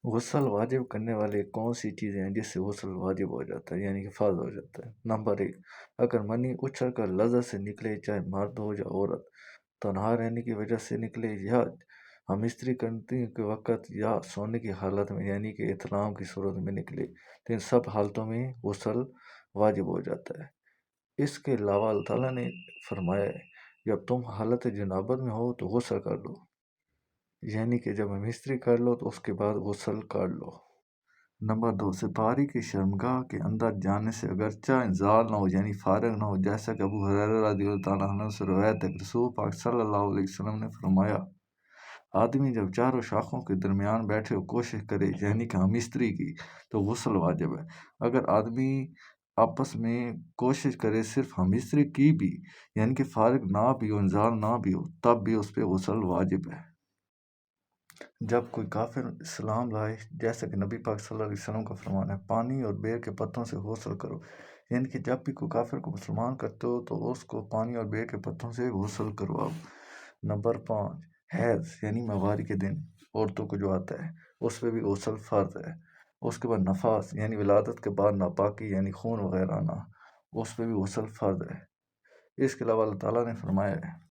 غسل واجب کرنے والے کون سی چیزیں ہیں جس سے غسل واجب ہو جاتا ہے یعنی کہ فرض ہو جاتا ہے؟ نمبر 1، اگر منی اچھل کر لذت سے نکلے، چاہے مرد ہو یا عورت، تنہا رہنے کی وجہ سے نکلے، یا ہم استری کرنے کے وقت، یا سونے کی حالت میں یعنی کہ احتلام کی صورت میں نکلے، تو ان سب حالتوں میں غسل واجب ہو جاتا ہے۔ اس کے علاوہ اللہ تعالیٰ نے فرمایا ہے جب تم حالت جنابت میں ہو تو غسل کر لو، یعنی کہ جب ہم استری کر لو تو اس کے بعد غسل کر لو۔ نمبر 2، سپاری کی شرمگاہ کے اندر جانے سے اگرچہ انزال نہ ہو یعنی فارغ نہ ہو، جیسا کہ ابو ہریرہ رضی اللہ تعالیٰ عنہ سے روایت ہے کہ رسول پاک صلی اللہ علیہ وسلم نے فرمایا، آدمی جب چاروں شاخوں کے درمیان بیٹھے ہو کوشش کرے یعنی کہ ہم استری کی تو غسل واجب ہے۔ اگر آدمی آپس میں کوشش کرے صرف ہم استری کی بھی یعنی کہ فارغ نہ بھی ہو، انزال نہ بھی ہو، تب بھی اس پہ غسل واجب ہے۔ جب کوئی کافر اسلام لائے، جیسا کہ نبی پاک صلی اللہ علیہ وسلم کا فرمان ہے، پانی اور بیر کے پتوں سے غسل کرو، یعنی کہ جب بھی کوئی کافر کو مسلمان کرتے ہو تو اس کو پانی اور بیر کے پتوں سے غسل کرواؤ۔ نمبر 5، حیض یعنی ماہواری کے دن عورتوں کو جو آتا ہے اس پہ بھی غسل فرض ہے۔ اس کے بعد نفاس یعنی ولادت کے بعد ناپاکی یعنی خون وغیرہ آنا، اس پہ بھی غسل فرض ہے۔ اس کے علاوہ اللہ تعالیٰ نے فرمایا ہے